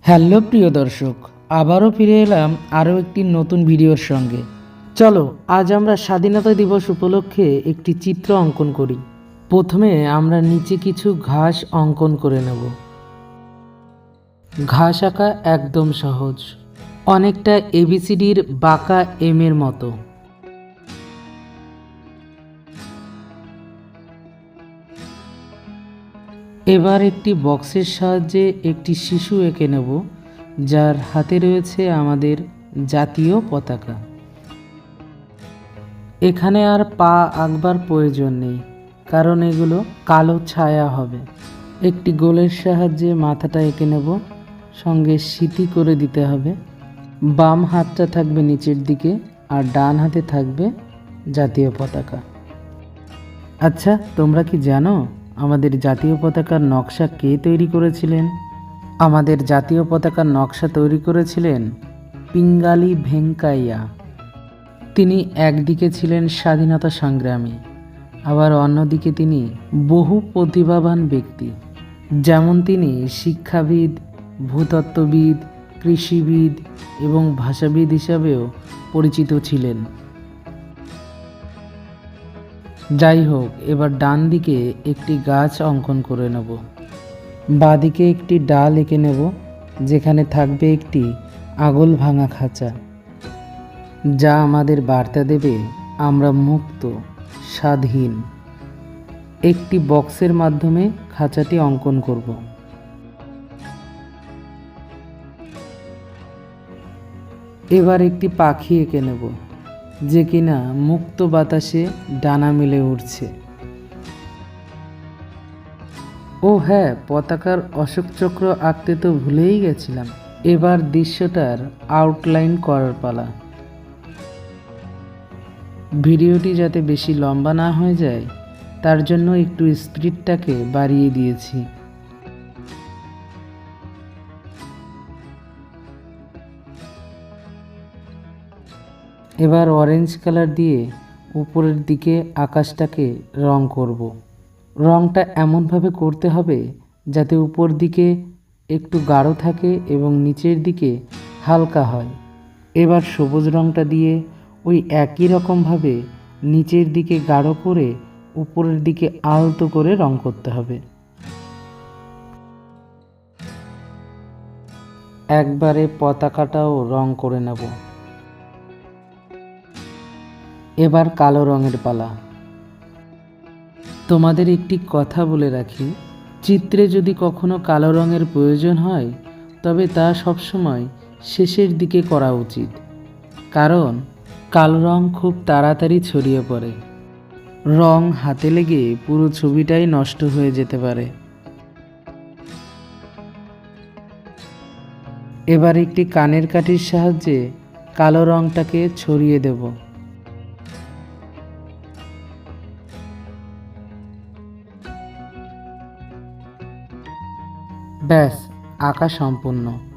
Hello প্রিয় দর্শক, আবারও ফিরে এলাম আরও একটি নতুন ভিডিওর সঙ্গে। চলো আজ আমরা স্বাধীনতা দিবস উপলক্ষে একটি চিত্র অঙ্কন করি। প্রথমে আমরা নিচে কিছু ঘাস অঙ্কন করে নেব। ঘাস আঁকা একদম সহজ, অনেকটা এবিসিডির বাঁকা এম এর মতো। এবার একটি বক্সের সাহায্যে একটি শিশু এঁকে নেব, যার হাতে রয়েছে আমাদের জাতীয় পতাকা। এখানে আর পা আঁকবার প্রয়োজন নেই, কারণ এগুলো কালো ছায়া হবে। একটি গোলের সাহায্যে মাথাটা এঁকে নেব, সঙ্গে সিঁথি করে দিতে হবে। বাম হাতটা থাকবে নিচের দিকে আর ডান হাতে থাকবে জাতীয় পতাকা। আচ্ছা, তোমরা কি জানো আমাদের জাতীয় পতাকার নকশা কে তৈরি করেছিলেন? আমাদের জাতীয় পতাকার নকশা তৈরি করেছিলেন পিঙ্গালি ভেঙ্কাইয়া। তিনি একদিকে ছিলেন স্বাধীনতা সংগ্রামী, আবার অন্যদিকে তিনি বহু প্রতিভাবান ব্যক্তি। যেমন তিনি শিক্ষাবিদ, ভূতত্ত্ববিদ, কৃষিবিদ এবং ভাষাবিদ হিসাবেও পরিচিত ছিলেন। যাই হোক, এবার ডান দিকে একটি গাছ অঙ্কন করে নেব। বাঁদিকে একটি ডাল এঁকে নেব, যেখানে থাকবে একটি আগল ভাঙা খাঁচা, যা আমাদের বার্তা দেবে আমরা মুক্ত, স্বাধীন। একটি বক্সের মাধ্যমে খাঁচাটি অঙ্কন করব। এবার একটি পাখি এঁকে নেব, যে কিনা মুক্ত বাতাসে ডানা মেলে উড়ছে। ও হ্যাঁ, পতাকার অশোক চক্র আঁকতে তো ভুলেই গেছিলাম। এবার দৃশ্যটার আউটলাইন করার পালা। ভিডিওটি যাতে বেশি লম্বা না হয়ে যায়, তার জন্য একটু স্পিডটাকে বাড়িয়ে দিয়েছি। এবার অরেঞ্জ কালার দিয়ে উপরের দিকে আকাশটাকে রং করব। রংটা এমনভাবে করতে হবে যাতে উপর দিকে একটু গাঢ় থাকে এবং নিচের দিকে হালকা হয়। এবার সবুজ রংটা দিয়ে ওই একই রকমভাবে নিচের দিকে গাঢ় করে উপরের দিকে আলতো করে রং করতে হবে। একবারে পতাকাটাও রং করে নেব। এবার কালো রঙের পালা। তোমাদের একটি কথা বলে রাখি, চিত্রে যদি কখনো কালো রঙের প্রয়োজন হয়, তবে তা সবসময় শেষের দিকে করা উচিত, কারণ কালো রং খুব তাড়াতাড়ি ছড়িয়ে পড়ে। রং হাতে লেগে পুরো ছবিটাই নষ্ট হয়ে যেতে পারে। এবার একটি কানের কাঠির সাহায্যে কালো রংটাকে ছড়িয়ে দেব। ব্যাস, আঁকা সম্পূর্ণ।